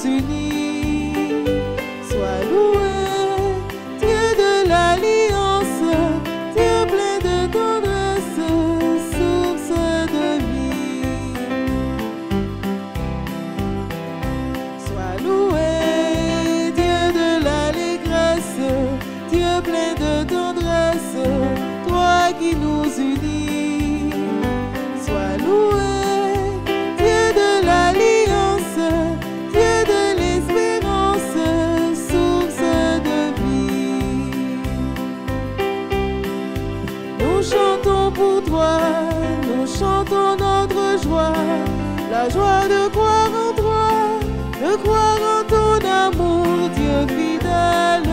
nous unit. Sois loué, Dieu de l'alliance, Dieu plein de tendresse, source de vie. Sois loué, Dieu de l'allégresse, Dieu plein de tendresse, toi qui nous unis. Sois loué, Dieu de l'alliance, Dieu de l'espérance, source de vie. Nous chantons pour toi, nous chantons notre joie, la joie de croire en toi, de croire en ton amour, Dieu fidèle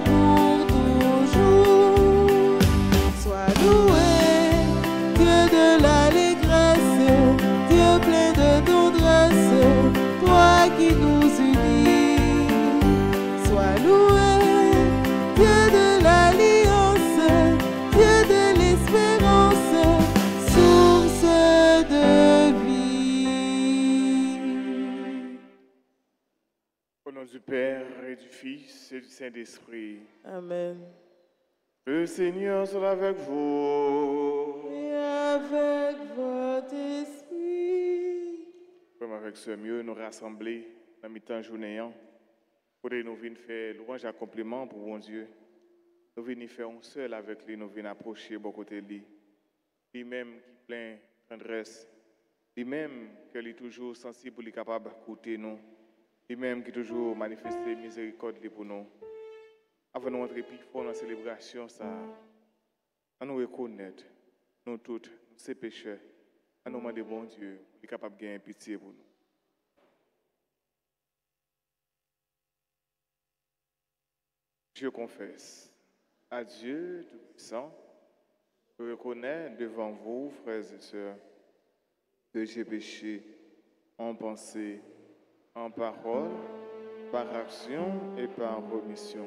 pour toujours. Sois loué, Dieu de l'allégresse, Dieu plein de tendresse, toi qui nous unis. Sois loué, Dieu de l'alliance, Dieu de l'espérance, source de vie. Au nom du Père et du Fils et du Saint-Esprit. Amen. Le Seigneur sera avec vous. Et avec votre esprit. Comme avec ce mieux, nous rassembler dans mi-temps journée. Pour nous venir faire louange et compliment pour bon Dieu. Nous venons faire un seul avec lui, nous venons approcher bon côté de lui. Lui-même qui plein de tendresse. Lui-même qui est toujours sensible pour lui capable d'écouter nous. Lui-même qui toujours manifester miséricorde pour nous. Avant de nous entrer plus fort dans la célébration, ça, à nous reconnaître, nous tous, ces pécheurs, à nous demander bon Dieu, qui est capable de gagner pitié pour nous. Je confesse à Dieu Tout-Puissant, je reconnais devant vous, frères et sœurs, que j'ai péché en pensée, en parole, par action et par omission.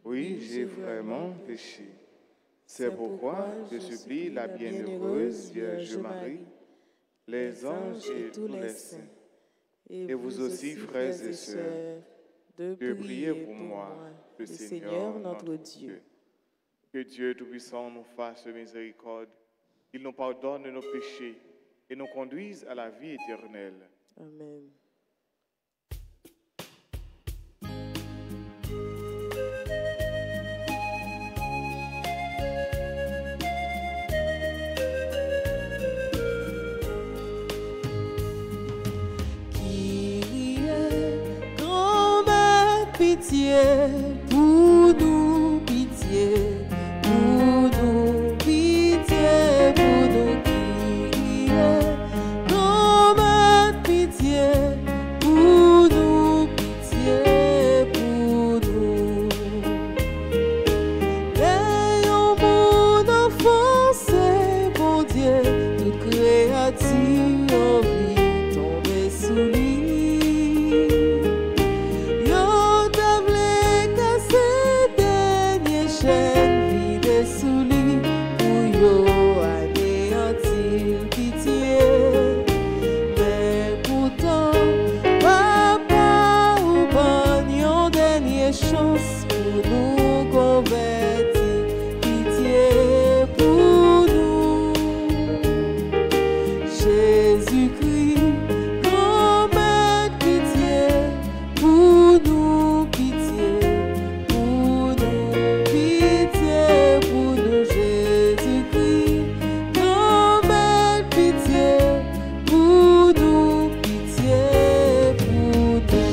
Oui, j'ai vraiment péché. C'est pourquoi je supplie la bienheureuse Vierge Marie, les anges et tous les saints, et vous aussi, frères et sœurs, de prier pour moi, le Seigneur notre Dieu. Que Dieu Tout-Puissant nous fasse miséricorde, qu'il nous pardonne nos péchés et nous conduise à la vie éternelle. Amen. Pitié pour nous, pitié pour nous, pitié pour nous qui est. Comme pitié pour nous, pitié pour nous. Ayons mon offense, bon Dieu, toute créature en vie tombée sous lui. Chance pour nous convertir, pitié pour nous. Jésus-Christ, grand-mère, pitié pour nous, pitié pour nous, pitié pour nous. Jésus-Christ, grand-mère, pitié pour nous, pitié pour nous.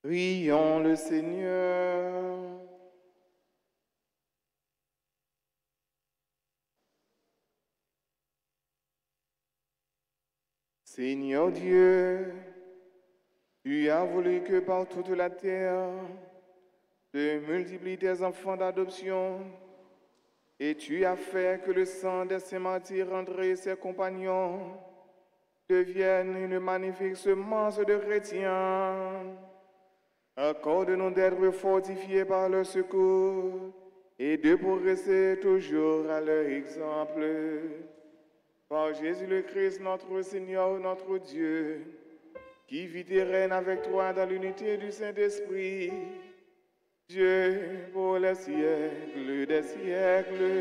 Prions le Seigneur. Seigneur Dieu, tu as voulu que par toute la terre se multiplient tes enfants d'adoption, et tu as fait que le sang de ces martyrs André et ses compagnons devienne une magnifique semence de chrétiens. Accorde-nous d'être fortifiés par leur secours et de progresser toujours à leur exemple. Par Jésus le Christ, notre Seigneur, notre Dieu, qui vit et règne avec toi dans l'unité du Saint-Esprit, Dieu pour les siècles des siècles.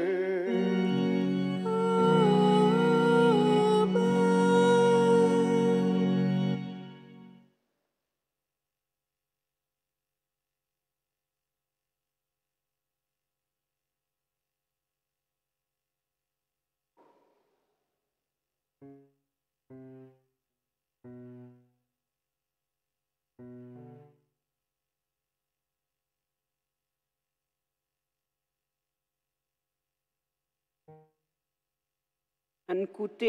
On écoute,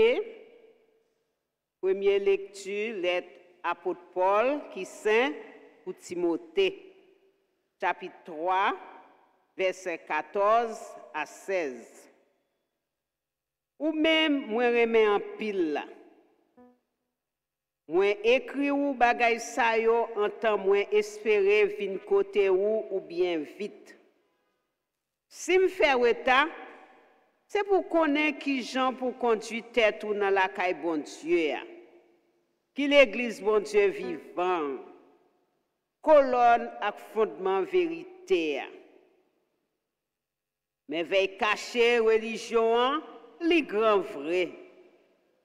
première lecture, lettre apôtre Paul qui saint pour Timothée, chapitre 3, versets 14 à 16. Ou même, moi remets en pile là. Moi écrit ou bagay sa yo en temps moi espérer vin côté ou bien vite. Si me fait retard, c'est pour connaître qui gens pour conduire tête ou dans la caille bon Dieu. Qui l'église bon Dieu vivant. Colonne ak fondement vérité. Mais veille cacher religion, li grand vrai.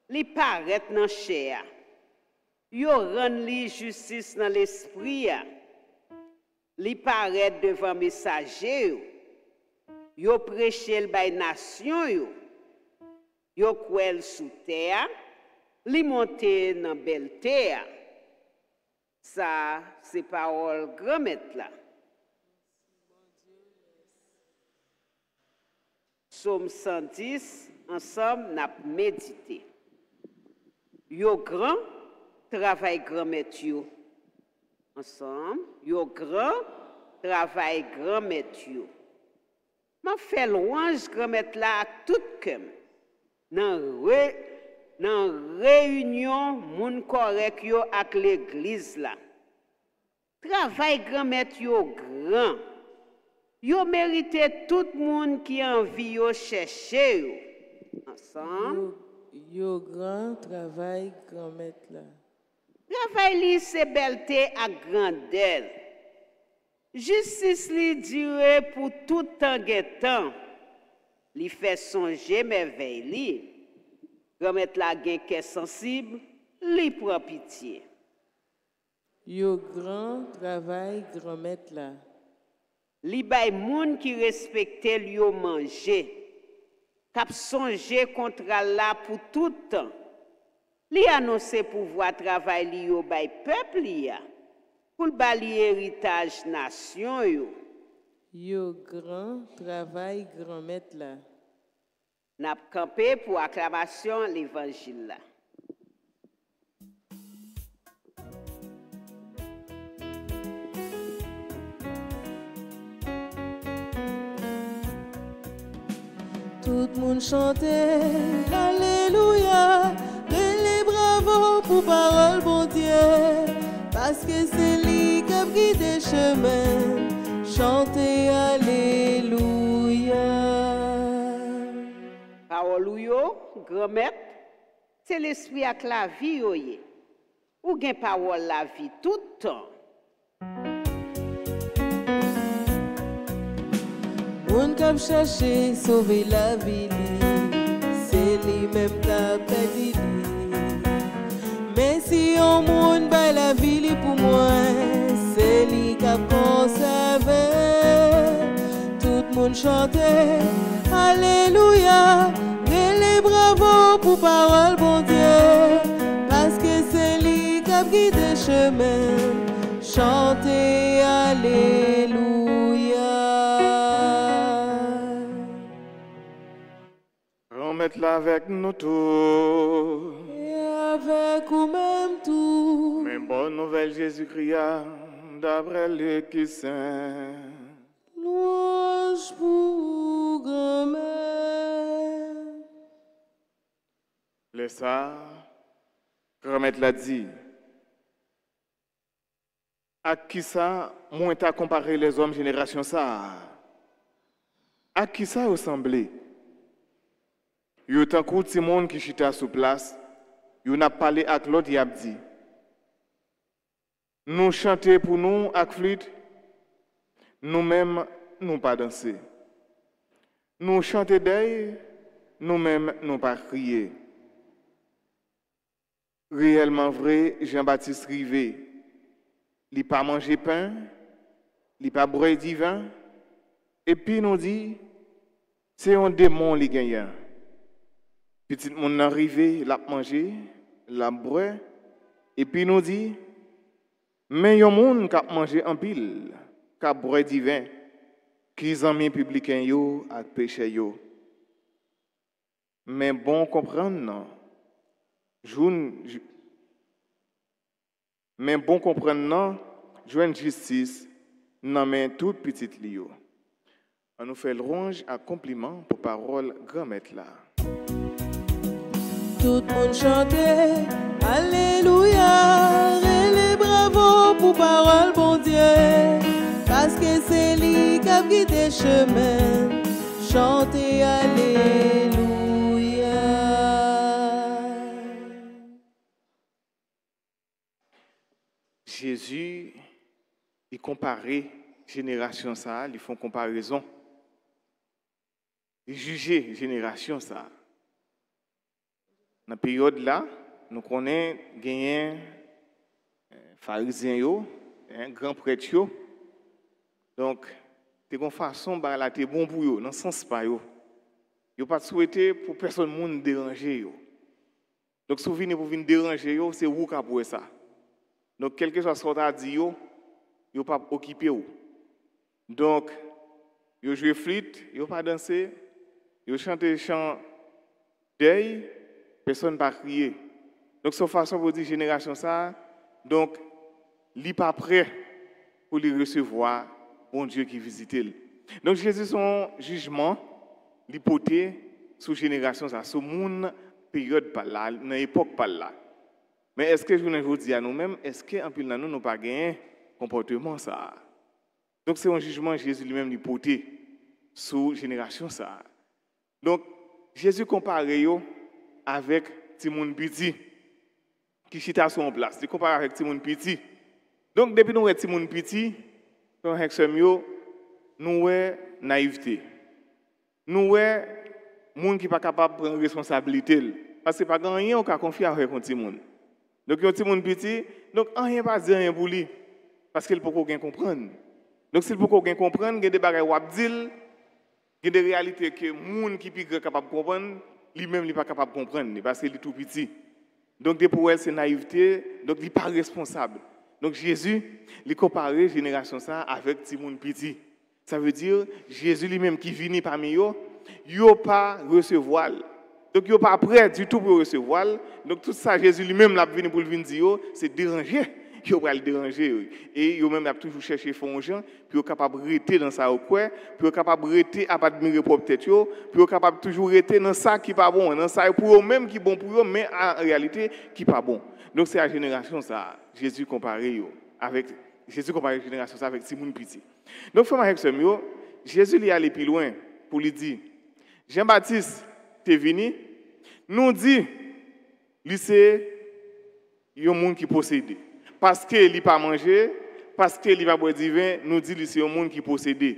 Li paraît dans chair. Yo rend li justice dans l'esprit. Li paraît devant messager. Yo prêche le bay nation yo kwel sous terre, li monte dans belle terre. Ça c'est parole grand maître là. Psaume 110 ensemble n'a médité. Yo grand travail grand maître yo. Ensemble, yo grand travail grand maître yo. M'a fait louange grand-mère là tout cœur. Dans réunion moun correct yo ak l'église là. Travail grand-mère yo grand. Yo mérite tout monde qui envie yo chercher yo. Ensemble. Yo grand travail grand-mère là. Travail li c'est belleté ak grandeur. Justice li dure pour tout temps. Li fait songer merveille li. Remettre la gen qu'est sensible, li prend pitié. Yo grand travail grand-mère là. Li bay moun qui respecte li yo manger. Kap songer contre la pour tout temps. Li annonce pouvoir travail li yo bay peuple li ya. Pour le bali héritage nation yo. Yo grand travail grand-mère là. N'a campé pour acclamation l'évangile là. Tout le monde chantait Alléluia, les bravo pour parole bon Dieu. Parce que c'est lui qui a pris des chemins, chantez Alléluia. Parole yo, grand-mère, c'est l'esprit avec la vie yo ye. Ou gen parole la vie tout le temps. Moun k'ap chercher sauver la vie, c'est lui-même k'ap dit. Mais si on moun bay la vie pour moi, c'est lui qui a conservé. Tout le monde chantait Alléluia, et les bravos pour parole bon Dieu. Parce que c'est lui qui a guidé chemin, chantez Alléluia. Remettre-la avec nous tous. Avec ou même tout. Mais bonne nouvelle Jésus-Christ, d'après le qui saint. Louange pour grand-mère. Laisse ça, grand-mère l'a dit. À qui ça, moi t'as comparé les hommes génération ça? À qui ça ressemblait? Yo tant que tout monde qui chita sur place, yo n'a parlé avec l'autre, y a dit nous chanter pour nous avec flûte, nous-mêmes nous pas danser. Nous chanter d'œil, nous-mêmes nous pas crier. Réellement vrai, Jean-Baptiste Rivet, il pas manger pain, il pas boire divin, et puis nous dit c'est un démon qui gagne. Petit monde arrivé, l'a manger, l'a boire, et puis nous dit mais yon moun qui a mangé en pile, qui a boire divin, qui amis publicains yo ak péché yo. Mais bon comprendre non. Mais bon comprendre non, joindre justice nan men toute petite lio. On nous fait louange à compliment pour parole grand-maître là. Tout le monde chantait, Alléluia, et bravo pour parole, bon Dieu, parce que c'est lui qui a guidé chemin, chantez Alléluia. Jésus, il comparait génération ça, ils font comparaison. Ils jugeaient génération ça. Dans la période là, nous connaissons gagné pharisiens yo, grand prêtre yo. Donc, de une façon bah là t'es bon pour yo, dans sens pas yo. Yo pas souhaité pour personne monde déranger yo. Donc si vous venez pour venir déranger yo, c'est vous qui pour ça. Donc quel que soit ce qu'on a dit yo pas occupé yo. Donc yo jouer flûte, yo pas danser, yo chanter chant deuil, personne pas crier. Donc cette façon pour dire génération ça, donc li pas prêt pour lui recevoir bon Dieu qui visite. Donc Jésus son jugement l'hypothèse sur génération ça, sur monde période par là, dans époque par là. Mais est-ce que je vous dis à nous-mêmes, est-ce qu'en pile nous n'avons pas gagné comportement ça? Donc c'est un jugement Jésus lui-même l'hypothèse sur génération ça. Donc Jésus compare yo avec Timon Petit qui chita sur en place. Il compare avec Timon Petit. Donc depuis nous Timon Petit, dans Hexem yo, nous avons naïveté. Nous avons gens qui ne sont pas capables de prendre responsabilité. Parce que pas rien qui a confié avec un petit monde. Donc, il y a un petit monde petit, donc rien pas dire rien pour lui. Parce qu'il ne peut pas comprendre. Donc, s'il ne peut pas comprendre, il y a des bagages qui il y a des réalités que les gens qui sont capables de comprendre, lui-même n'est pas capable de comprendre. Parce qu'il est tout petit. Donc, pour elle, c'est naïveté, donc il n'est pas responsable. Donc, Jésus, il compare la génération ça avec petit monde petit. Ça veut dire, Jésus lui-même qui vient parmi eux, il n'a pas recevoir. Donc, il n'est pas prêt du tout pour recevoir. Donc, tout ça, Jésus lui-même l'a venu pour le dire, c'est déranger. Il va le déranger. Et il même toujours cherché fond gens, puis il est capable de rester dans ça au coin, puis il est capable de rester à pas admirer propre tête, puis il est capable de toujours rester dans ça qui n'est pas bon, dans ça pour eux-mêmes qui est bon pour eux, mais en réalité qui n'est pas bon. Donc, c'est la génération ça. Jésus compare avec la génération ça avec Simon Petit. Donc, frère avec ce mieux, Jésus lui est allé plus loin pour lui dire Jean-Baptiste, tu es venu, nous dit, lui c'est un monde qui possède. Parce qu'il n'a pas mangé, parce qu'il n'a pas boire du vin, nous dit, lui c'est un monde qui possède.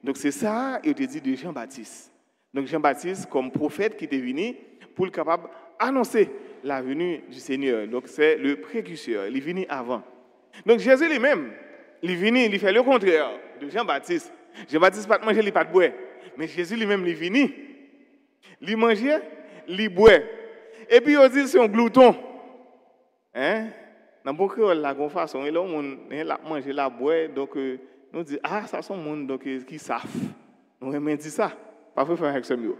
Donc c'est ça, il te dit de Jean-Baptiste. Donc Jean-Baptiste, comme prophète qui est venu, pour être capable d'annoncer la venue du Seigneur. Donc c'est le précurseur, il est venu avant. Donc Jésus lui-même, il est venu, il fait le contraire de Jean-Baptiste. Jean-Baptiste n'a pas mangé, il n'a pas boire. Mais Jésus lui-même, il est venu. Il mangeait, il boit. Et puis, il dit c'est un glouton. Hein? Dans le créole, la façon, il a mangé, il a boit. Donc, nous disons, ah, ça, c'est un monde qui savent. Nous aimons dire ça. Pas faire avec ce mieux.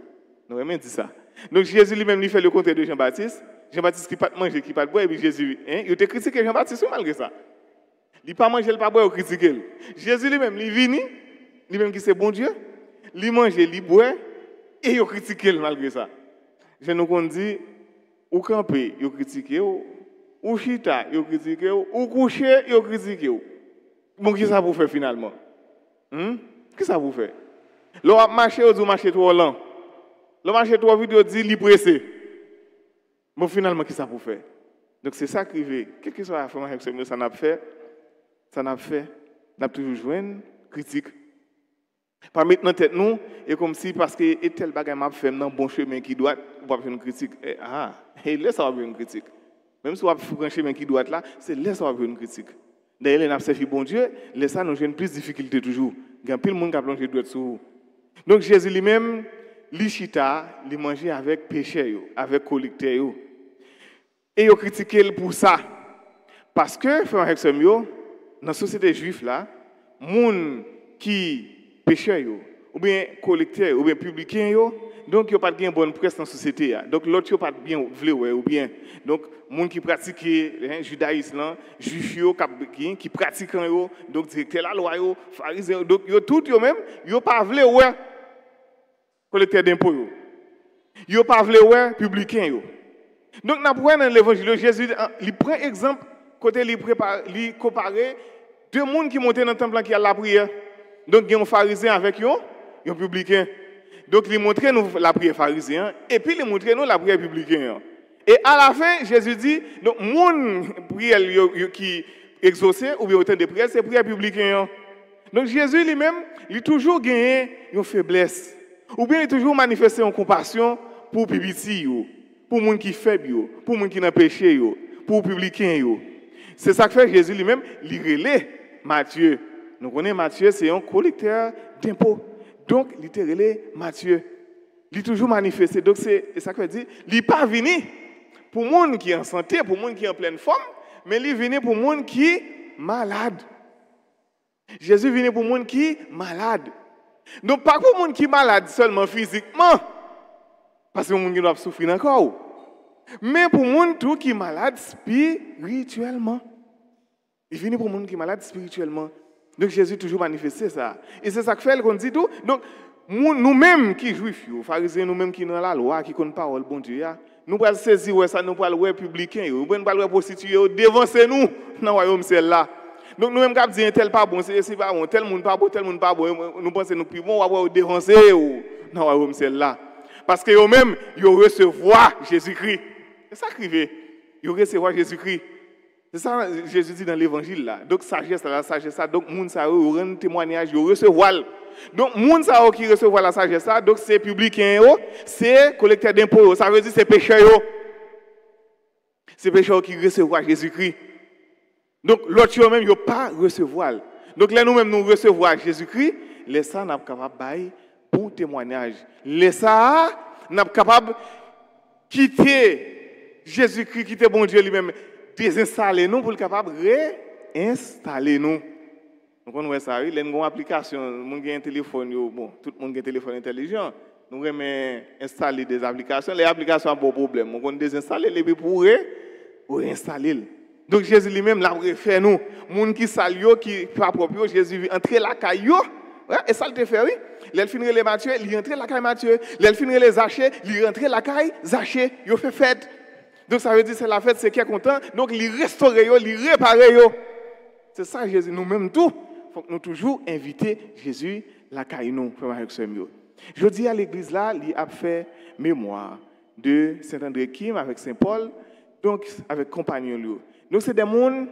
Nous aimons dire ça. Donc, Jésus lui-même, il fait le contraire de Jean-Baptiste. Jean-Baptiste qui ne peut pas manger, qui ne peut pas boire. Et puis, Jésus, hein? Il a critiqué Jean-Baptiste malgré ça. Il n'a pas mangé, il n'a pas boire, il a critiqué. Jésus lui-même, il vient, lui-même qui c'est bon Dieu, il mange, il boit. Et ils critiquent malgré ça. Je nous dis, ou camper, ils critiquent, ou chita, ils critiquent, ou coucher, ils critiquent. Bon, qu'est-ce que ça vous fait finalement? Qu'est-ce que ça vous fait? L'on a marché, ou marché trop lent. Le marché 3 vidéos dit li pressé. Bon finalement qui ça pour faire? Donc c'est ça qui arrive. Quel que soit la formation ça n'a fait, n'a toujours joué une critique. Pas mettre dans tête nous et comme si parce que tel bagage m'a fait dans bon chemin qui doit ou pas faire une critique. Et laisse ça une critique. Même si on va faire un chemin qui doit là, c'est laisse ça une critique. D'ailleurs, n'a servi bon Dieu, laisse ça nous gêne plus de difficultés toujours. Il y a pile monde qui a plongé droit sur. Donc Jésus lui-même li chita, li manger avec pécheurs yo, avec collecteurs yo. Et yo critiqué pour ça. Parce que frère avec yo, dans la société juive là, moun qui pécheurs yo ou bien collecteurs ou bien publicains yo, donc yo pas de bonne presse dans la société là. Donc l'autre yo pas bien vle ou bien donc moun qui pratique judaïsme là, juif yo qui pratiquant yo, donc directeur la loi yo, pharisiens donc yo tout yo même, yo pas vle ouais collecteur d'impôts yo. Yo pas vle ouais publicain yo. Donc n'a prend dans l'évangile Jésus il prend exemple côté il prépare il comparer deux monde qui montaient dans le temple qui a la prière. Donc il y a un pharisien avec yo, un publicain. Donc il montre nous la prière pharisien et puis il montre nous la prière publicain. Et à la fin Jésus dit donc mon prière qui exaucé ou bien autant de prières c'est prière publicain. Donc Jésus lui-même il toujours gagné une faiblesse ou bien il toujours manifesté en compassion pour pibiti pour monde qui faible pour monde qui n'a péché pour publicain c'est ça que fait Jésus lui-même il relève Matthieu. Nous connaissons Matthieu c'est un collecteur d'impôts. Donc il te relève Matthieu. Il toujours manifesté donc c'est ça que veut dire il pas venu pour monde qui est en santé pour monde qui est en pleine forme mais il venu pour monde qui est malade. Jésus venu pour monde qui est malade. Donc pas pour monde qui est malade seulement physiquement parce que monde qui doit souffrir encore. Mais pour monde tout qui est malade spirituellement. Il vient pour monde qui est malade spirituellement. Donc Jésus toujours manifesté ça. Et c'est ça que fait qu'on dit tout. Donc nous-mêmes qui juifs, pharisiens nous-mêmes qui dans la loi qui connaissent parole bon Dieu, nous allons saisir ça, nous allons voir publicains, nous allons prostituer devancer nous dans le royaume celle-là. Donc nous-mêmes qui disons tel pas bon, c'est pas bon, tel monde pas bon, tel monde pas bon, nous pensons nous plus bon, on va devancer dans le royaume celle-là. Parce que eux-mêmes, ils recevoir Jésus-Christ. C'est ça qui veut. Ils recevoir Jésus-Christ. C'est ça que Jésus dit dans l'évangile là. Donc sagesse ça. Donc moun sa yo rend témoignage, yo recevoir. Donc moun sa yo qui recevoir la sagesse ça, donc c'est publicain yo, c'est collecteur d'impôts, ça veut dire c'est pécheur yo. C'est pécheur qui recevoir Jésus-Christ. Donc l'autre yo même yo pas recevoir. Donc là nous même nous recevoir Jésus-Christ, laisse ça n'a capable bailler bon témoignage. Laisse ça n'a capable quitter Jésus-Christ, quitter bon Dieu lui-même. Désinstaller nous pour être capable de réinstaller nous. Donc on voit ça, il y a une application, tout le monde a un téléphone, bon, tout le monde a un téléphone intelligent. Nous remet installer des applications, les applications ont un problème. On désinstaller les pour réinstaller. Donc Jésus lui-même l'a refait nous. Les gens qui salent, qui pas propre, Jésus entrer la caillou. Et ça le fait, oui. Il finit les Matthieu, il rentre la caille Matthieu. Il finit les Zachée, il rentre la caille Zachée. Il fait fête. Donc ça veut dire c'est la fête, c'est qui est content. Donc il restaure, il répare. C'est ça Jésus, nous-mêmes tout. Il faut que nous toujours inviter Jésus la caille nous. Je dis à l'église là, il a fait mémoire de Saint-André Kim avec Saint-Paul, donc avec compagnon. Donc c'est des gens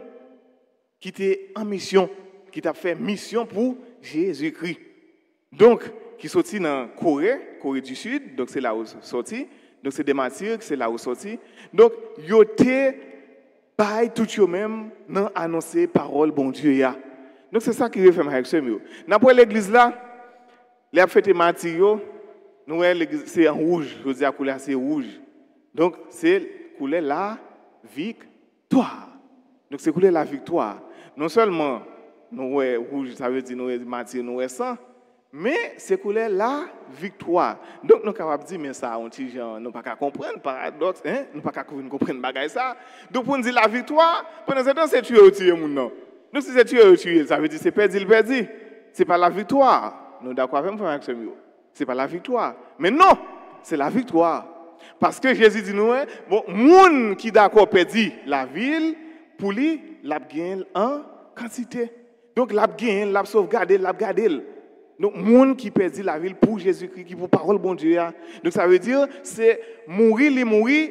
qui étaient en mission, qui t'a fait mission pour Jésus-Christ. Donc, qui sorti dans Corée du Sud, donc c'est là où sorti. Donc c'est des martyrs, c'est là où sorti. Donc, ils étaient pas tout eux-mêmes dans annoncer parole bon Dieu. Donc c'est ça qui veut faire avec ce mieux. Dans l'église là, les fêtes martyrs, nous l'église c'est en rouge, je dis à couleur c'est rouge. Donc c'est couleur la victoire. Donc c'est couleur la victoire. Non seulement nous rouge, ça veut dire nous martyrs, nous sang. Mais c'est couleur la victoire. Donc nous sommes capables de dire, mais ça, on dit, nous ne pouvons pas comprendre, paradoxe, hein? Nous ne pouvons pas comprendre ça. Donc pour nous dire la victoire, pendant ce temps, c'est tuer ou tuer mon nom. Donc si c'est tuer ou tuer, ça veut dire c'est perdu, le perdu. Ce n'est pas la victoire. Nous sommes d'accord avec ce mot. Ce n'est pas la victoire. Mais non, c'est la victoire. Parce que Jésus dit nous, bon, monde qui d'accord perdu la ville, pour lui, l'a gagné en quantité. Donc l'a gagné, l'a sauvegardé, l'a gardé. Donc, monde qui perdit la vie pour Jésus-Christ, qui pour parole bon Dieu. Donc, ça veut dire, c'est mourir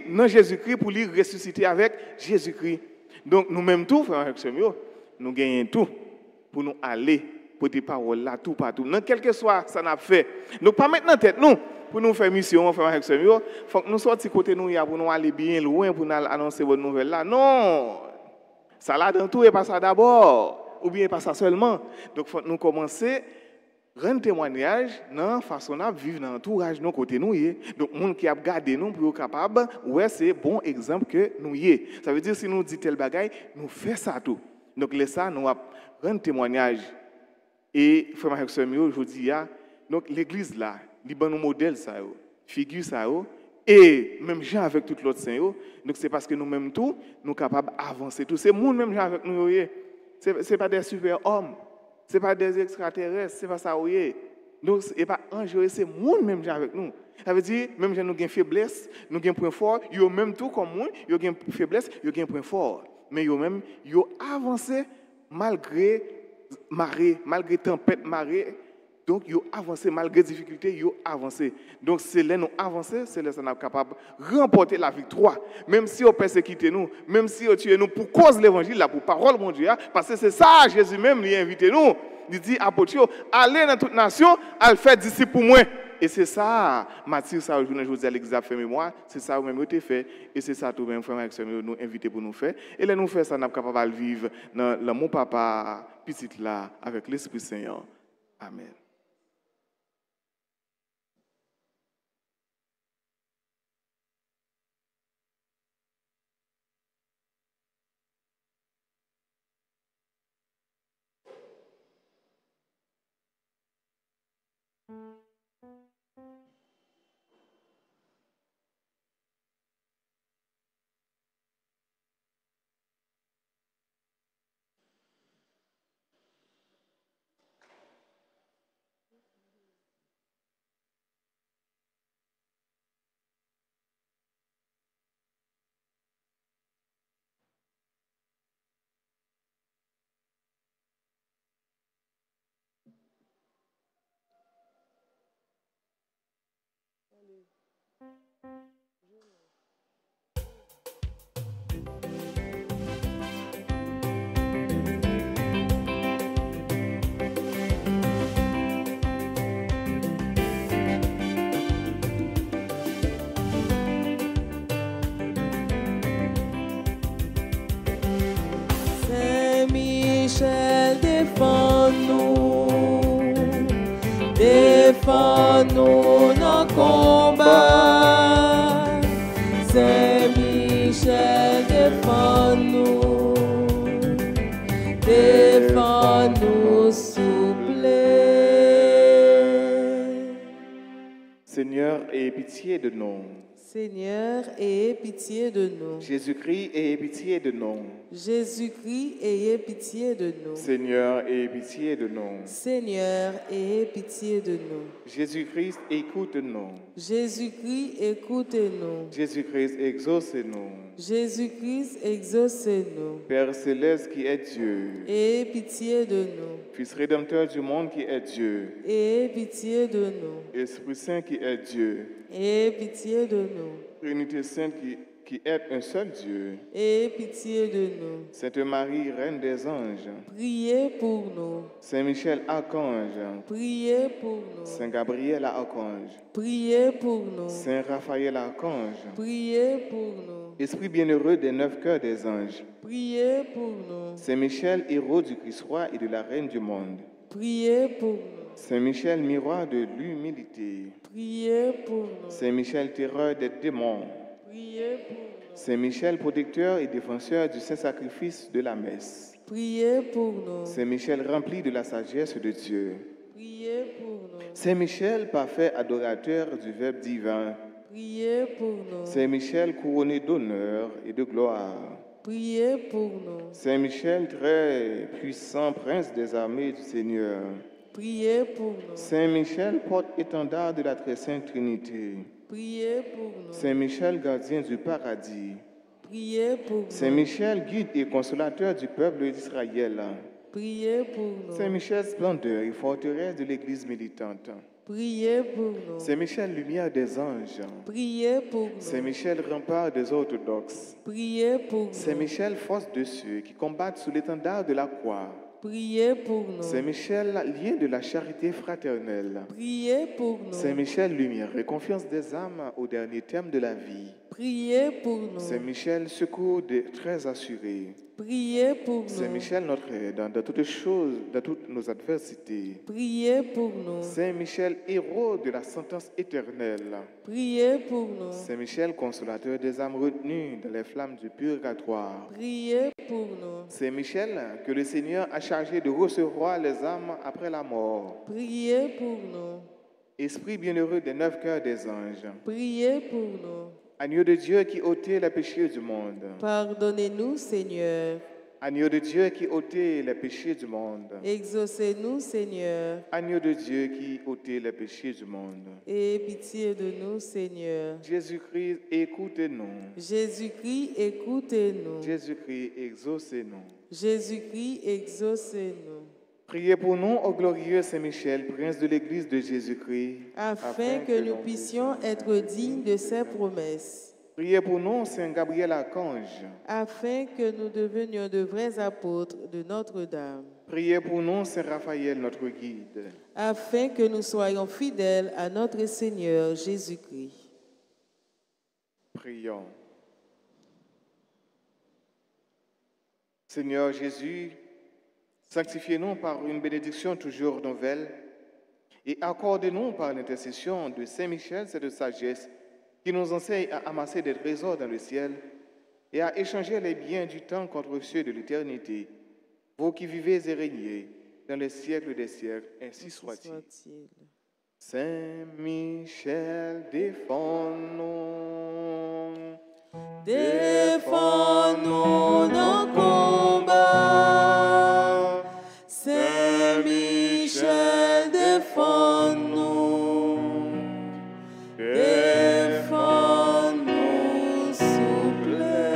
dans Jésus-Christ pour lui ressusciter avec Jésus-Christ. Donc, nous-mêmes tout, frère avec nous gagnons tout pour nous aller, pour des paroles là, tout partout. Dans quel que soit ça n'a fait. Donc, pas maintenant tête, nous, pour nous faire mission, frère avec il faut que nous sortions côté nous, pour nous aller bien loin, pour nous annoncer votre nouvelle là. Non! Ça là dans tout et pas ça d'abord, ou bien pas ça seulement. Donc, il faut que nous commencer rendre témoignage dans la façon de vivre dans l'entourage de nos côtés nous. Donc, les gens qui ont gardé nous pour être capable, ouais, c'est bon exemple que nous y. Ça veut dire si nous disons tel bagaille, nous faisons ça tout. Donc, les ça, nous rendre témoignage. Et, frère Maxime, je dis, donc l'église là, il y a un modèle, ça, figure ça, et même gens avec tout l'autre saint. Donc, c'est parce que nous-mêmes tout, nous sommes capables d'avancer tout. C'est nous même gens avec nous. Ce n'est pas des super-hommes. Ce n'est pas des extraterrestres, ce n'est pas ça. Donc, ce n'est pas un jeu, c'est nous même avec nous. Ça veut dire, même si nous avons faiblesse, nous avons un point fort, ils ont même tout comme nous, ils ont une faiblesse, ils ont un point fort. Mais ils ont avancé malgré marée, malgré tempête, marée. Donc, ils ont avancé malgré difficultés, ils ont avancé. Donc, c'est là nous avancer, c'est là que nous sommes capables de remporter la victoire. Même si on persécute nous, même si on tue nous pour cause de l'évangile, pour parole de Dieu, parce que c'est ça, Jésus même, il a invité nous. Il dit, apôtre, allez dans toute nation, allez faire disciples pour moi. Et c'est ça, Matthieu, ça, aujourd'hui, je vous dis à l'église, fait mémoire, c'est ça, vous-même, vous avez fait. Et c'est ça, tout même, frère, avec nous inviter pour nous faire. Et là, nous faire ça, nous sommes capables de vivre dans le mon papa, petit là, avec l'Esprit Saint. Amen. Saint-Michel, défends-nous, défends-nous dans le combat. Saint-Michel, défends-nous, défends-nous, s'il vous plaît. Seigneur, aie pitié de nous. Seigneur, ayez pitié de nous. Jésus-Christ, ayez pitié de nous. Jésus-Christ, ayez pitié de nous. Seigneur, ayez pitié de nous. Seigneur, ayez pitié de nous. Jésus-Christ, écoute-nous. Jésus-Christ, écoutez-nous. Jésus-Christ, exauce-nous. Jésus-Christ, exaucez-nous. Père céleste qui est Dieu. Ayez pitié de nous. Fils rédempteur du monde qui est Dieu. Ayez pitié de nous. Esprit Saint qui est Dieu. Ayez pitié de nous. Trinité Sainte qui est un seul Dieu. Ayez pitié de nous. Sainte Marie, Reine des anges. Priez pour nous. Saint Michel, archange. Priez pour nous. Saint Gabriel, archange. Priez pour nous. Saint Raphaël, archange. Priez pour nous. Esprit bienheureux des 9 cœurs des anges. Priez pour nous. Saint Michel, héros du Christ roi et de la Reine du monde. Priez pour nous. Saint Michel, miroir de l'humilité. Priez pour nous. Saint Michel, terreur des démons. Priez pour nous. Saint Michel, protecteur et défenseur du saint sacrifice de la messe. Priez pour nous. Saint Michel, rempli de la sagesse de Dieu. Priez pour nous. Saint Michel, parfait adorateur du Verbe divin. Priez pour nous. Saint Michel, couronné d'honneur et de gloire. Priez pour nous. Saint Michel, très puissant prince des armées du Seigneur. Priez pour nous. Saint Michel, porte-étendard de la très sainte Trinité. Priez pour nous. Saint Michel, gardien du paradis. Priez pour nous. Saint Michel, guide et consolateur du peuple d'Israël. Priez pour nous. Saint-Michel, splendeur et forteresse de l'Église militante. Priez pour nous. Saint-Michel, lumière des anges. Priez pour nous. Saint-Michel, rempart des orthodoxes. Priez pour nous. Saint-Michel, force de ceux qui combattent sous l'étendard de la croix. Priez pour nous. Saint-Michel, lien de la charité fraternelle. Priez pour nous. Saint-Michel, lumière et confiance des âmes au dernier terme de la vie. Priez pour nous. Saint-Michel, secours des très assurés. Priez pour nous. Saint-Michel, notre aide dans toutes choses, dans toutes nos adversités. Priez pour nous. Saint-Michel, héros de la sentence éternelle. Priez pour nous. Saint-Michel, consolateur des âmes retenues dans les flammes du purgatoire. Priez pour nous. Saint-Michel, que le Seigneur a chargé de recevoir les âmes après la mort. Priez pour nous. Esprit bienheureux des 9 cœurs des anges. Priez pour nous. Agneau de Dieu qui ôtait les péchés du monde. Pardonnez-nous, Seigneur. Agneau de Dieu qui ôtait les péchés du monde. Exaucez-nous, Seigneur. Agneau de Dieu qui ôtait les péchés du monde. Aie pitié de nous, Seigneur. Jésus-Christ, écoutez-nous. Jésus-Christ, écoutez-nous. Jésus-Christ, exaucez-nous. Jésus-Christ, exaucez-nous. Priez pour nous, ô glorieux Saint-Michel, prince de l'Église de Jésus-Christ, Afin que nous puissions être dignes de ses promesses. Priez pour nous, Saint Gabriel Archange. Afin que nous devenions de vrais apôtres de Notre-Dame. Priez pour nous, Saint Raphaël, notre guide. Afin que nous soyons fidèles à notre Seigneur Jésus-Christ. Prions. Seigneur Jésus, sanctifiez-nous par une bénédiction toujours nouvelle et accordez-nous par l'intercession de Saint Michel cette sagesse qui nous enseigne à amasser des trésors dans le ciel et à échanger les biens du temps contre ceux de l'éternité. Vous qui vivez et régnez dans les siècles des siècles, ainsi soit-il. Saint Michel, défends-nous. Défends-nous dans le combat. Saint-Michel, défends-nous. Défends-nous, s'il vous plaît.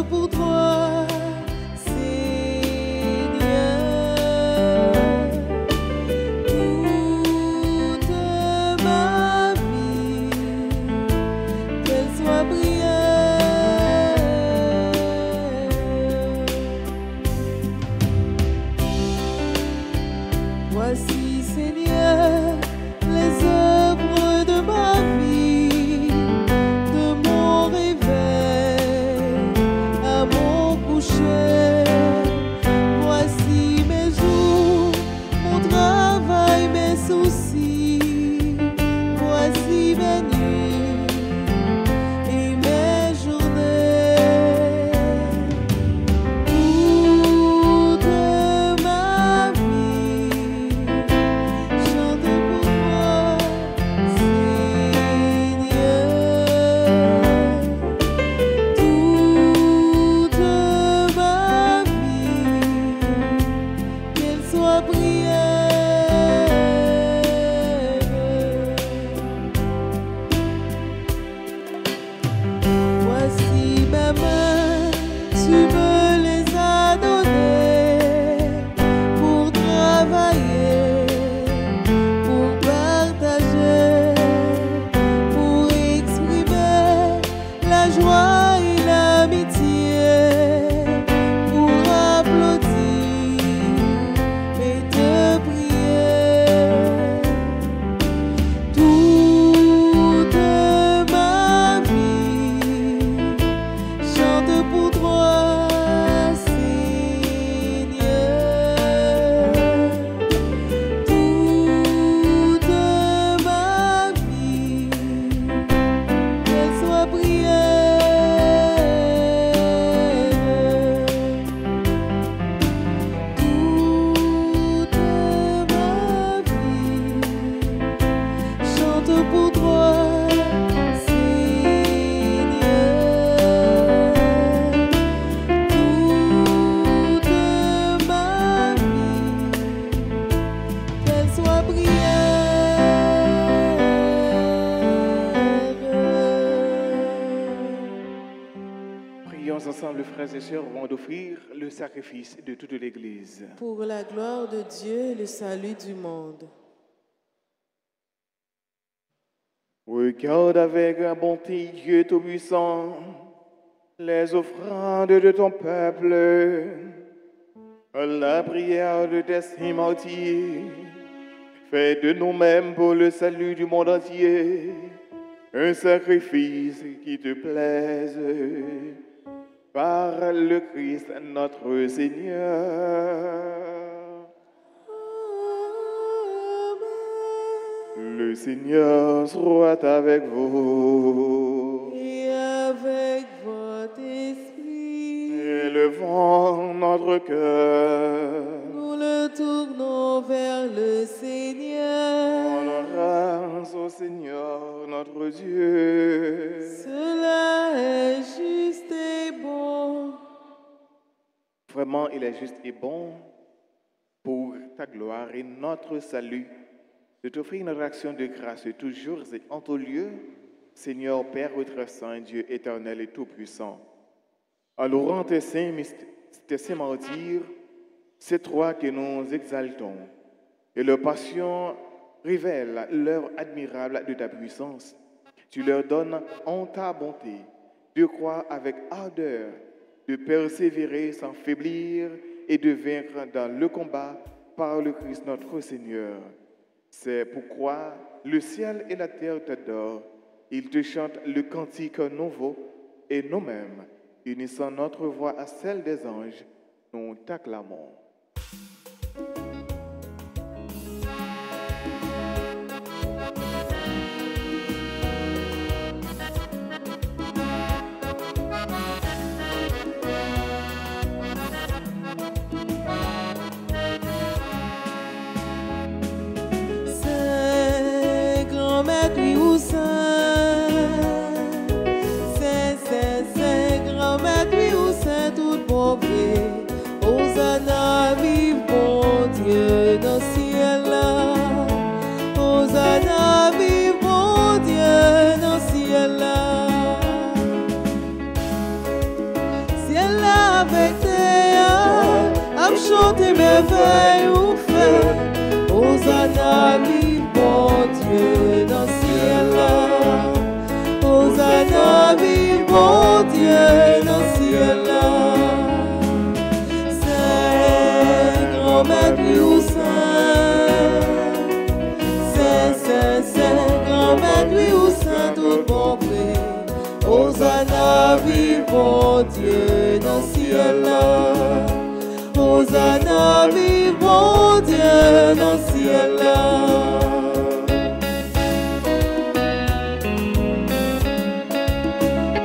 Pour toi, Seigneur, toute ma vie, qu'elle soit brillante. Voici, Seigneur, les œuvres de ma vie, de mon réveil. chante pour toi, Seigneur. Toute ma vie, qu'elle soit prière. Toute ma vie, chante pour toi, Seigneur. Toute ma vie, qu'elle soit prière. Prions ensemble, frères et sœurs, avant d'offrir le sacrifice de toute l'Église. Pour la gloire de Dieu et le salut du monde. Regarde avec bonté, Dieu Tout-Puissant, les offrandes de ton peuple, la prière de tes saints martyrs. Fais de nous-mêmes pour le salut du monde entier un sacrifice qui te plaise par le Christ notre Seigneur. Le Seigneur soit avec vous. Et avec votre esprit, Élevons notre cœur. nous le tournons vers le Seigneur. Grâce au Seigneur notre Dieu. Cela est juste et bon. Vraiment, il est juste et bon pour ta gloire et notre salut de t'offrir notre action de grâce toujours et en tout lieu, Seigneur Père votre Saint, Dieu éternel et tout-puissant. En louant tes saints martyrs, c'est toi que nous exaltons, et leur passion révèle l'œuvre admirable de ta puissance. Tu leur donnes en ta bonté de croire avec ardeur, de persévérer sans faiblir et de vaincre dans le combat par le Christ notre Seigneur. C'est pourquoi le ciel et la terre t'adorent. Ils te chantent le cantique nouveau et nous-mêmes, unissant notre voix à celle des anges, nous t'acclamons. Saint, grand maître, oui ou saint. Saint, grand maître, oui ou saint, tout bon vrai. Hosanna, vive bon Dieu dans le ciel là. Hosanna, vive bon Dieu dans le ciel là. Ciel là avec terre, à chanter merveilles ou fait. Hosanna, vive bon Dieu dans le ciel là. Hosanna, vive bon Dieu dans le ciel là. Saint, grand maître, oui ou saint. Saint, grand maître, oui ou saint, tout bon vrai. Hosanna, vive bon Dieu dans le ciel là. Hosanna, vive bon Dieu dans le ciel là.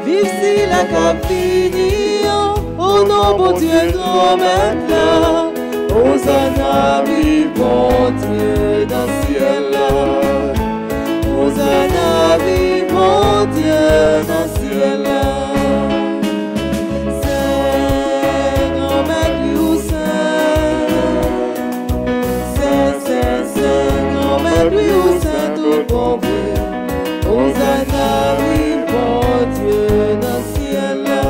Vive si la capine, au nom bon Dieu grand maître là. Hosanna, vive bon Dieu dans le ciel là. Hosanna, vive bon Dieu dans le ciel là. Saint, grand maître, oui ou saint, grand maître, oui ou saint, tout bon vrai. Hosanna, vive bon Dieu dans le ciel là.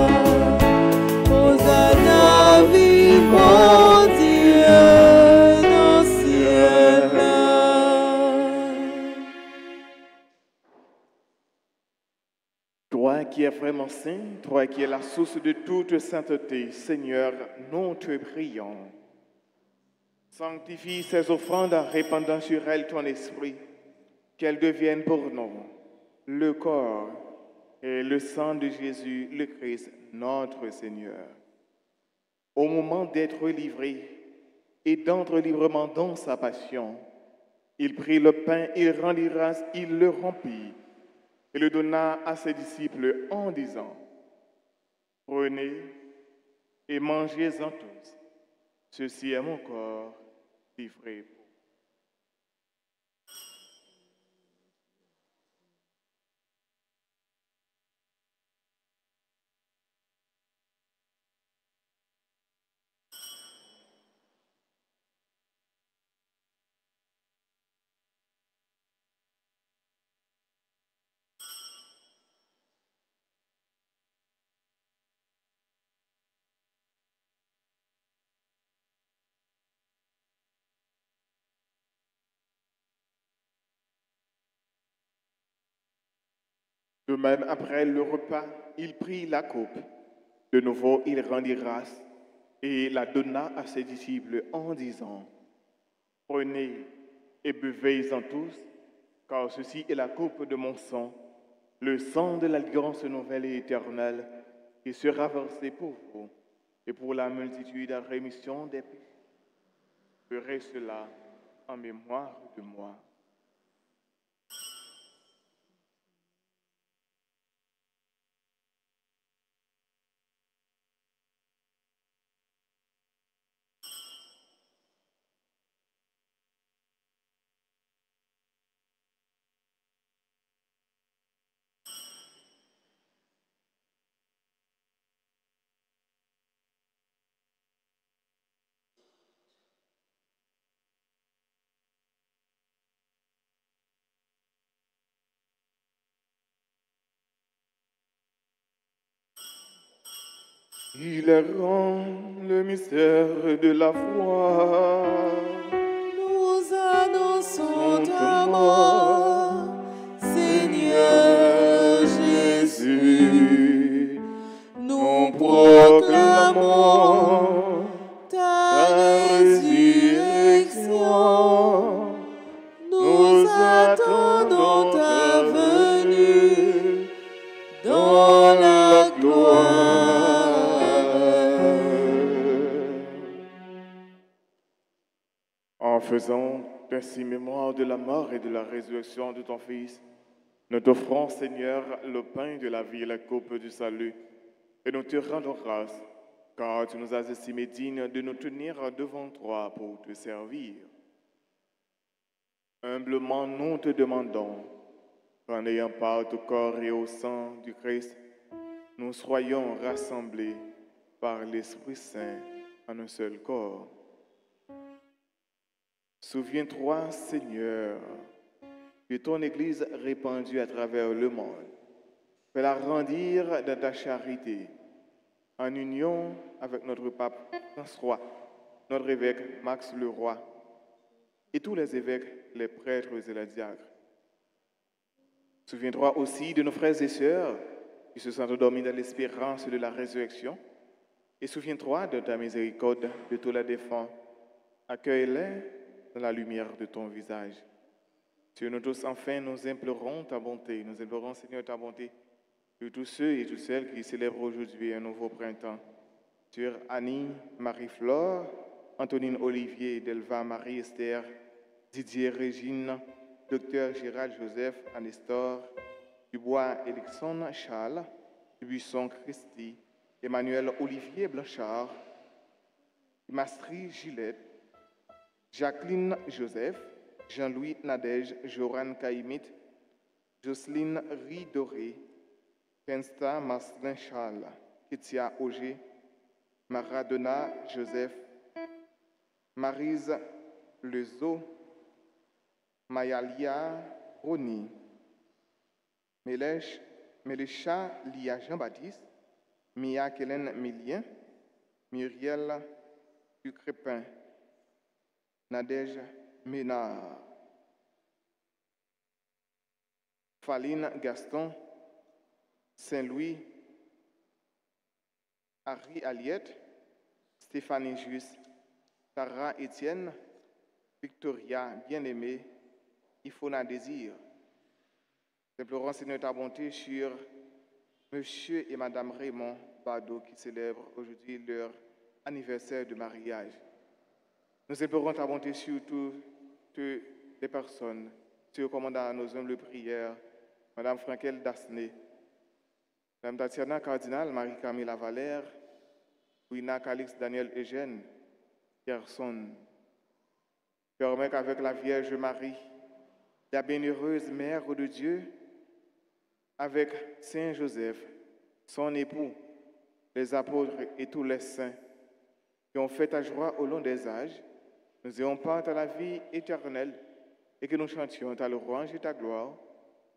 Hosanna, vive bon Dieu dans le ciel là. Toi qui es vraiment saint, toi qui es la source de toute sainteté, Seigneur, nous te prions. Sanctifie ces offrandes en répandant sur elles ton esprit, qu'elles deviennent pour nous le corps et le sang de Jésus, le Christ, notre Seigneur. Au moment d'être livré et d'entrer librement dans sa passion, il prit le pain, il rendit grâce, il le rompit et le donna à ses disciples en disant, « Prenez et mangez-en tous. Ceci est mon corps livré pour vous. » De même, après le repas, il prit la coupe. De nouveau, il rendit grâce et la donna à ses disciples en disant, « Prenez et buvez-en tous, car ceci est la coupe de mon sang, le sang de l'alliance nouvelle et éternelle, qui sera versé pour vous et pour la multitude à rémission des péchés. Ferez cela en mémoire de moi. » Il est grand le mystère de la foi. Nous annonçons ta mort, Seigneur Jésus. Nous proclamons ta résurrection. Nous attendons ta venue dans la gloire. En faisant ainsi mémoire de la mort et de la résurrection de ton Fils, nous t'offrons, Seigneur, le pain de la vie et la coupe du salut, et nous te rendons grâce, car tu nous as estimés dignes de nous tenir devant toi pour te servir. Humblement, nous te demandons qu'en ayant part au corps et au sang du Christ, nous soyons rassemblés par l'Esprit Saint en un seul corps. Souviens-toi, Seigneur, de ton Église répandue à travers le monde. Fais-la grandir dans ta charité, en union avec notre pape François, notre évêque Max Leroy, et tous les évêques, les prêtres et les diacres. Souviens-toi aussi de nos frères et sœurs qui se sont endormis dans l'espérance de la résurrection, et souviens-toi de ta miséricorde de tous les défunts. Accueille-les dans la lumière de ton visage. Sur nous tous, enfin, nous implorons ta bonté. Nous implorons, Seigneur, ta bonté sur tous ceux et toutes celles qui célèbrent aujourd'hui un nouveau printemps. Sur Annie, Marie-Flore, Antonine Olivier, Delva, Marie-Esther, Didier Régine, Docteur Gérald Joseph, Anestor, Dubois Élixon Charles, Dubuisson Christy, Emmanuel Olivier Blanchard, Mastri Gillette, Jacqueline Joseph, Jean-Louis Nadège, Joran Caïmit, Jocelyne Ridoré, Kensta Marcelin Charles, Kétia Auger, Maradona Joseph, Maryse Lezo, Mayalia Roni, Mélécha Lia Jean-Baptiste, Mia Kellen Milien, Muriel Ducrépin, Nadège Ménard, Faline Gaston, Saint-Louis, Harry Aliette, Stéphanie Jus, Sarah Étienne, Victoria Bien-Aimée, Ifona Désir. Implorons, Seigneur, ta bonté sur Monsieur et Madame Raymond Bardo qui célèbrent aujourd'hui leur anniversaire de mariage. Nous implorons ta bonté sur toutes les personnes, sur commandant nos humbles prières, Madame Frankel Dasné, Madame Tatiana Cardinal, Marie-Camille Valère, Ouina Calix Daniel Eugène, Pierson. Permets qu'avec la Vierge Marie, la bienheureuse Mère de Dieu, avec Saint Joseph, son époux, les apôtres et tous les saints qui ont fait ta joie au long des âges, nous ayons part à la vie éternelle et que nous chantions ta louange et ta gloire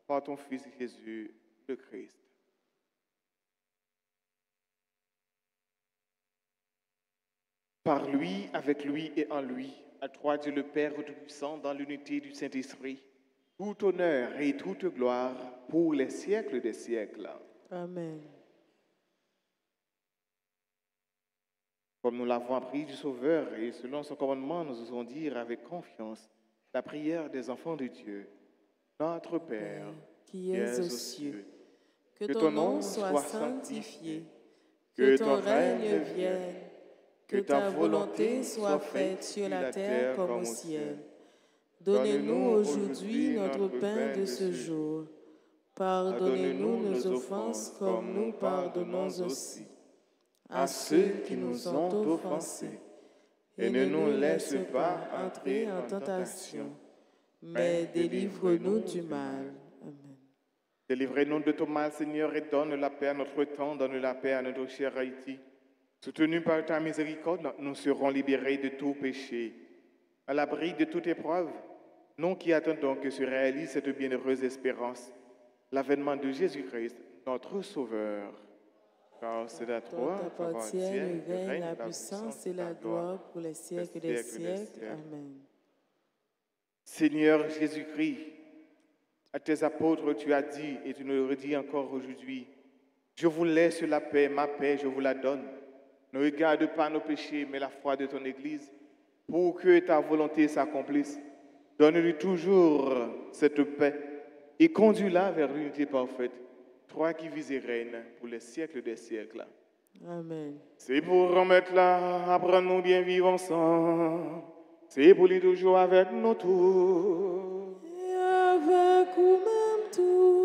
par ton Fils Jésus le Christ. Par lui, avec lui et en lui, à toi Dieu le Père Tout-Puissant, dans l'unité du Saint-Esprit, tout honneur et toute gloire pour les siècles des siècles. Amen. Comme nous l'avons appris du Sauveur et selon son commandement, nous osons dire avec confiance la prière des enfants de Dieu. Notre Père, qui es aux cieux, que ton nom soit sanctifié, que ton règne vienne, que ta volonté soit faite sur la terre comme au ciel. Donnez-nous aujourd'hui notre pain de ce jour. Pardonnez-nous nos offenses comme nous pardonnons aussi à ceux qui nous ont offensés. Et ne nous laisse pas entrer en tentation, mais délivre-nous du mal. Amen. Délivrez-nous de tout mal, Seigneur, et donne la paix à notre temps, donne la paix à notre cher Haïti. Soutenus par ta miséricorde, nous serons libérés de tout péché. À l'abri de toute épreuve, nous qui attendons que se réalise cette bienheureuse espérance, l'avènement de Jésus-Christ, notre Sauveur. Car c'est à toi qu'appartient le règne, la puissance et la gloire pour les siècles des siècles. Amen. Seigneur Jésus-Christ, à tes apôtres tu as dit, et tu nous le redis encore aujourd'hui, je vous laisse la paix, ma paix, je vous la donne. Ne regarde pas nos péchés, mais la foi de ton Église, pour que ta volonté s'accomplisse. Donne-lui toujours cette paix et conduis-la vers l'unité parfaite, toi qui vis et règnes pour les siècles des siècles. Amen. C'est pour remettre là, apprendre-nous bien vivre ensemble. C'est pour lui toujours avec nous tous. Et avec nous-mêmes tous.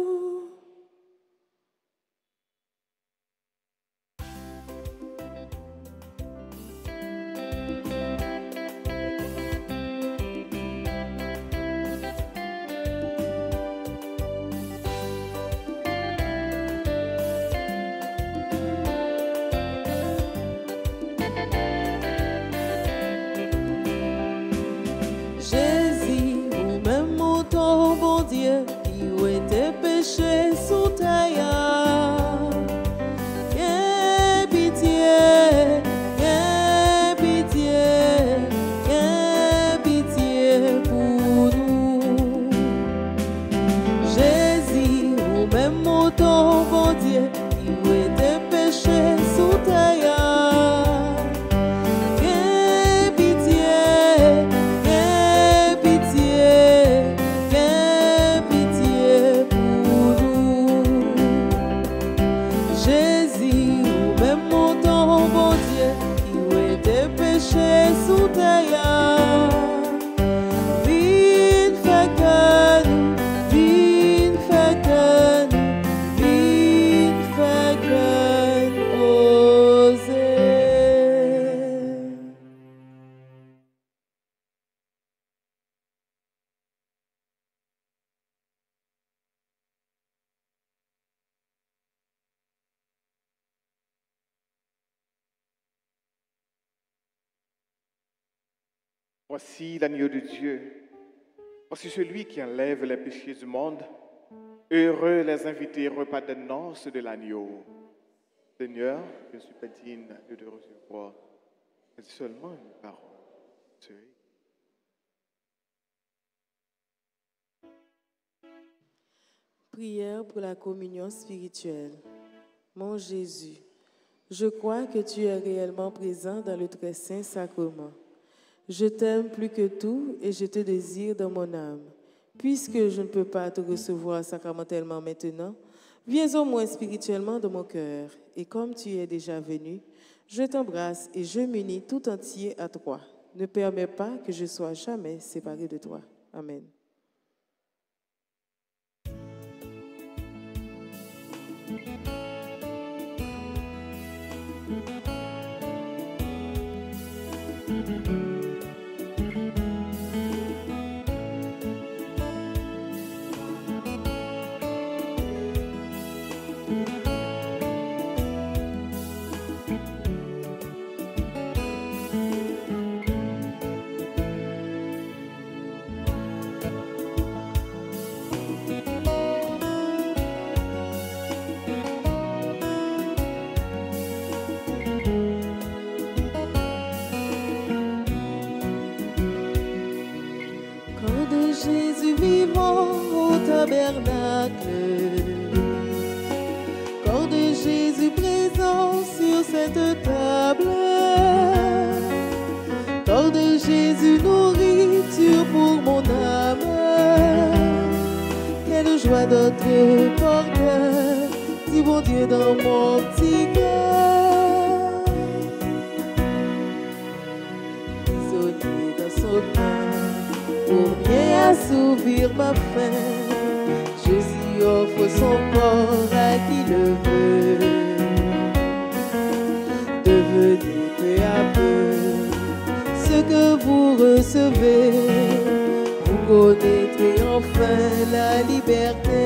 Voici l'agneau de Dieu. Voici celui qui enlève les péchés du monde. Heureux les invités au repas de noces de l'agneau. Seigneur, je ne suis pas digne de te recevoir, mais seulement une parole. Prière pour la communion spirituelle. Mon Jésus, je crois que tu es réellement présent dans le très saint sacrement. Je t'aime plus que tout et je te désire dans mon âme. Puisque je ne peux pas te recevoir sacramentellement maintenant, Viens au moins spirituellement dans mon cœur, et comme tu es déjà venu, je t'embrasse et je m'unis tout entier à toi. Ne permets pas que je sois jamais séparé de toi. Amen. Jésus vivant au tabernacle, corps de Jésus présent sur cette table, corps de Jésus nourriture pour mon âme, quelle joie d'être porteur du bon Dieu dans mon petit cœur, prisonnier dans son pain. Pour bien assouvir ma faim, Jésus offre son corps à qui le veut. Devenez peu à peu ce que vous recevez, vous connaîtrez enfin la liberté.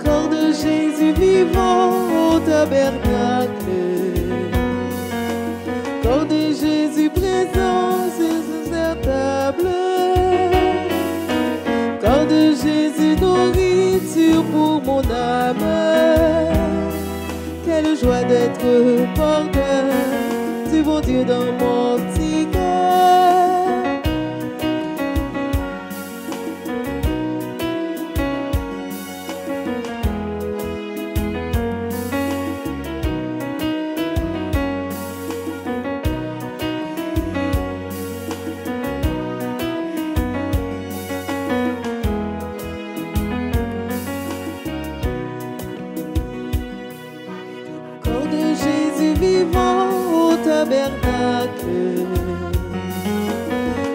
Corps de Jésus vivant au tabernacle, corps de Jésus présent sur cette table, corps de Jésus nourriture pour mon âme, quelle joie d'être porteur du bon Dieu dans mon petit cœur.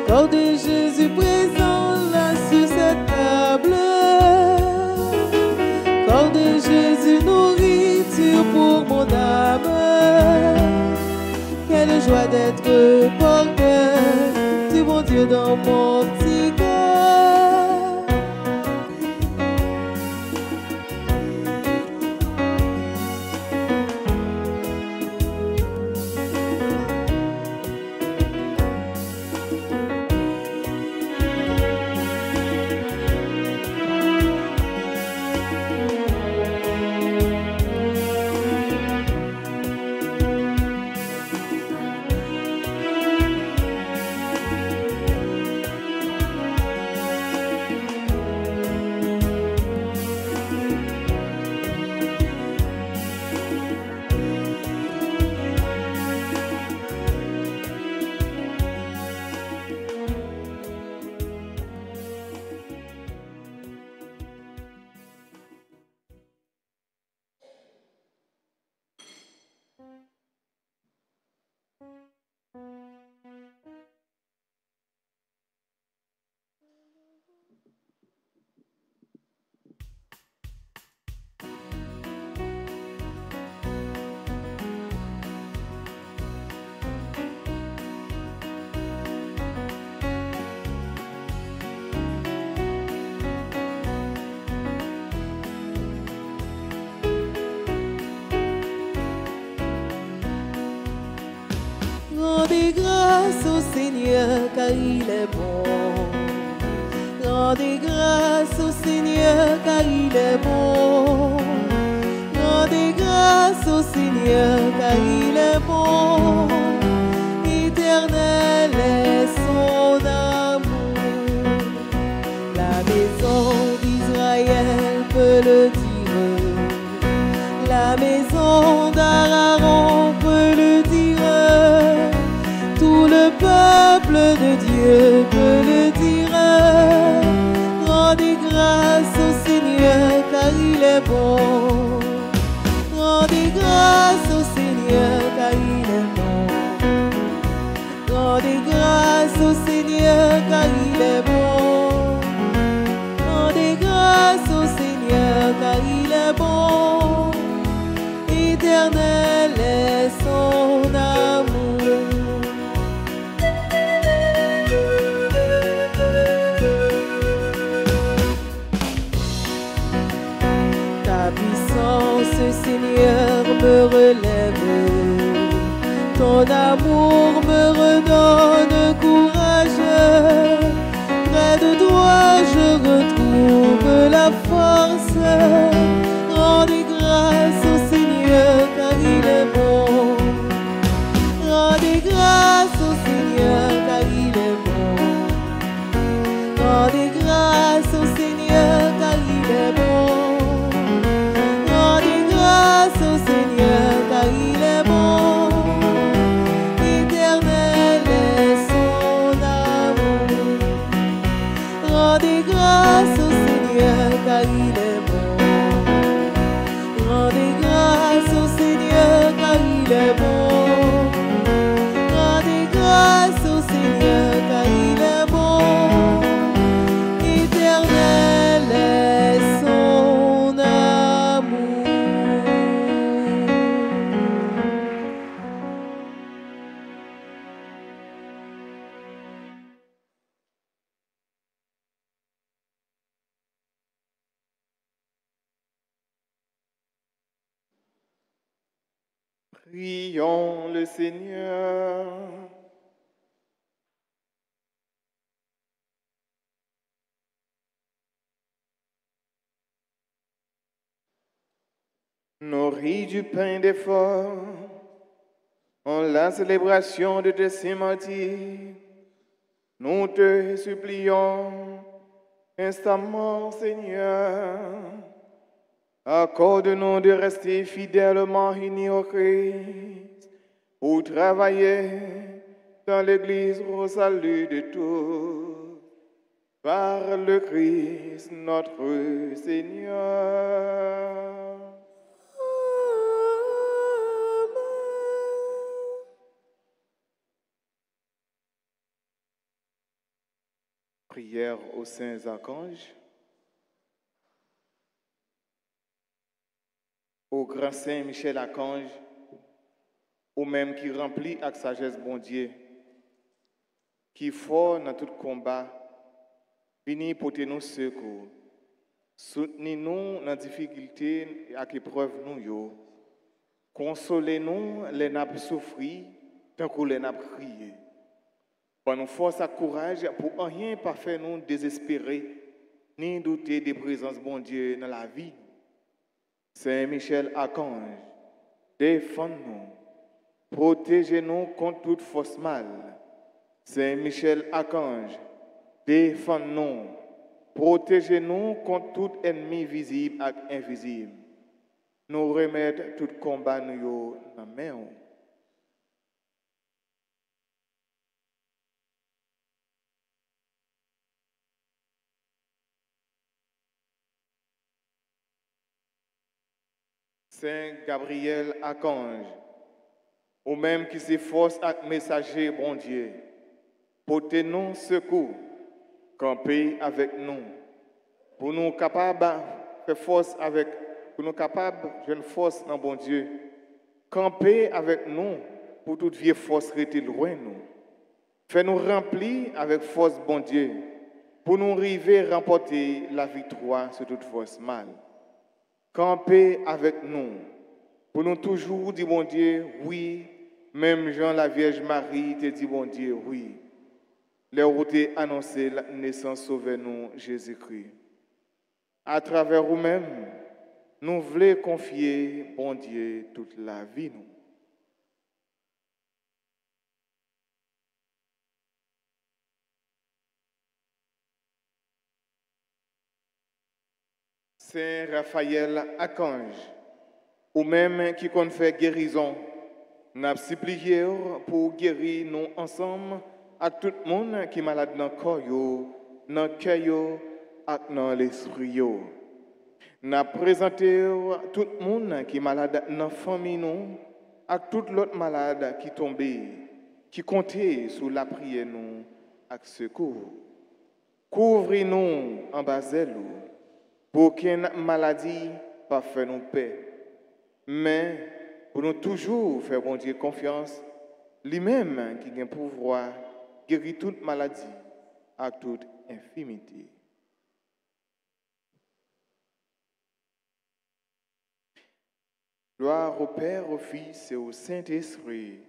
Corps de Jésus présent là sur cette table, corps de Jésus nourriture pour mon âme, quelle joie d'être porteur du bon Dieu dans mon petit cœur. Rendez grâce au Seigneur car il est bon. Rendez grâce au Seigneur car il est bon. Rendez grâce au Seigneur car il est bon. Éternel est son amour. La maison d'Israël peut le dire. La maison d'Aaron peut le dire. Tout le peuple de Dieu peut le dire. Rendez grâce au Seigneur Rendez grâce au Seigneur car il est bon. Rendez grâce au Seigneur car il est bon. Éternel est son amour. Ta puissance, Seigneur, me relève. Ton amour me redonne courage. Près de toi, je retrouve la force. Rendez grâce au Seigneur car il est bon. Rendez grâce au Seigneur car il est bon. Rendez grâce au Seigneur car il est bon. Rendez grâce au Seigneur car il est bon. Éternel est son amour. Rendez grâce au Seigneur car il est bon. Rendez grâce au Seigneur car il est bon. Rendez grâce au Seigneur car il est bon. Éternel est son amour. Prions le Seigneur. Nourris du pain d'effort, en la célébration de tes saints martyrs, nous te supplions instamment, Seigneur. Accorde-nous de rester fidèlement unis au Christ pour travailler dans l'Église au salut de tous, par le Christ notre Seigneur. Prière aux saints archanges. Au grand saint Michel Archange, ou même qui remplit avec sagesse bon Dieu, qui fort dans tout combat, vini porter nous secours, soutenez-nous dans la difficulté et à l'épreuve nous yo, consolez-nous les nappes souffrir, tant que les nappes crier. Pour nous force et courage pour rien pas faire nous désespérer, ni douter des présences bon Dieu dans la vie. Saint Michel Archange, défends-nous, protégez-nous contre toute force mal. Saint Michel Archange, défends-nous, protégez-nous contre tout ennemi visible et invisible. Nous remettre tout combat nous dans la main. Saint Gabriel Archange, ou même qui s'efforce à messager bon Dieu, portez-nous secours, campez avec nous, pour nous capables de faire force avec, pour nous capables de faire force dans bon Dieu, campez avec nous pour toute vieille force rester loin nous, faites-nous remplir avec force bon Dieu, pour nous arriver à remporter la victoire sur toute force mal. Campez avec nous, pour nous toujours dire bon Dieu, oui, même Jean la Vierge Marie te dit bon Dieu, oui. Leur route annoncé la naissance sauvez-nous Jésus-Christ. À travers vous-même, nous voulons confier bon Dieu toute la vie nous. Saint Raphaël Archange, ou même qui compte faire guérison, nous supplié pour guérir nous ensemble avec tout le monde qui est malade dans le corps, dans le cœur et dans l'esprit. Nous présentons tout le monde qui est malade dans la famille, avec tout l'autre malade qui est tombé. qui comptait sur la prière nous avec secours. Couvrez-nous en bas pour qu'une maladie pas faire nous paix. Mais pour nous toujours faire bon Dieu confiance, lui-même qui a le pouvoir guérir toute maladie à toute infirmité. Gloire au Père, au Fils et au Saint-Esprit.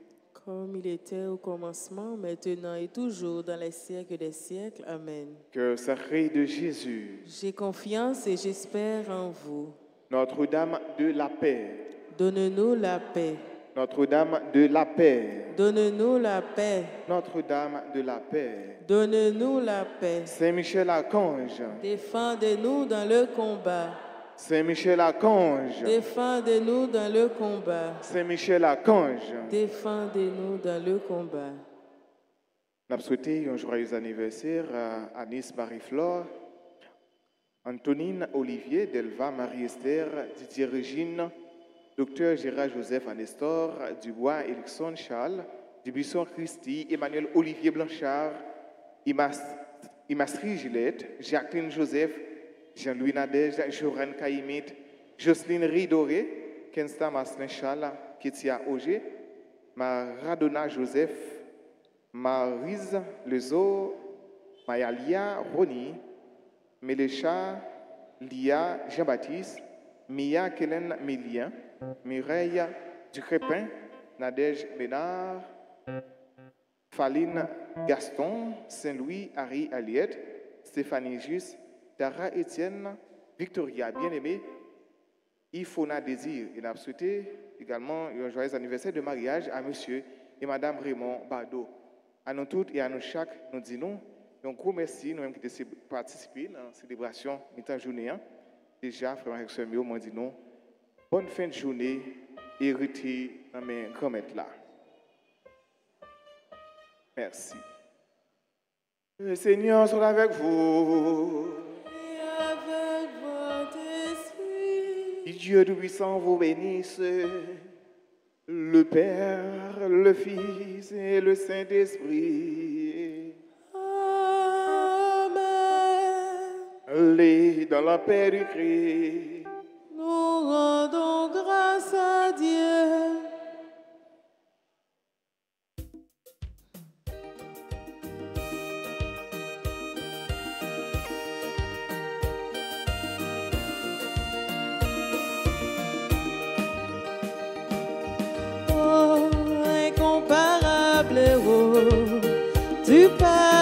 Comme il était au commencement, maintenant et toujours, dans les siècles des siècles. Amen. Cœur sacré de Jésus, J'ai confiance et j'espère en vous. Notre-Dame de la paix, Donne-nous la paix. Notre-Dame de la paix, Donne-nous la paix. Notre-Dame de la paix. Donne-nous la paix. Saint-Michel Archange, Défendez-nous dans le combat. Saint-Michel Archange, Défendez-nous dans le combat. Saint-Michel Archange. Défendez-nous dans le combat. Nous avons souhaité un joyeux anniversaire à Anis Marie-Flore, Antonine Olivier, Delva Marie-Esther, Didier Régine, Dr Gérard Joseph Anestor, Dubois Erickson Charles, Dubuisson Christy, Emmanuel Olivier Blanchard, Imastri Gillette, Jacqueline Joseph, Jean-Louis Nadège, Joran Kaimit, Jocelyne Ridoré, Kensta Maslin Charles, Ketia Auger, Maradona Joseph, Marise Lezo, Mayalia Roni, Mélécha Lia Jean-Baptiste, Mia Kellen Mélien, Mireille Ducrépin, Nadège Bénard, Faline Gaston, Saint-Louis Harry Aliette, Stéphanie Jus, Tara Étienne, Victoria Bien-Aimée, Ifona Désir. Et nous avons souhaité également un joyeux anniversaire de mariage à monsieur et madame Raymond Bardot. À nous toutes et à nous chaque, nous disons un gros merci, nous-mêmes qui avons participé à la célébration de journée. Déjà, frère Marc Mio m'a dit non. Bonne fin de journée, hérité dans mes grands-mères là. Merci. Le Seigneur soit avec vous. Et avec votre esprit. Que Dieu Tout-Puissant vous bénisse, le Père, le Fils et le Saint-Esprit. Amen. Allez dans la paix du Christ. Nous rendons grâce à Dieu. Oh, incomparable héros du Père.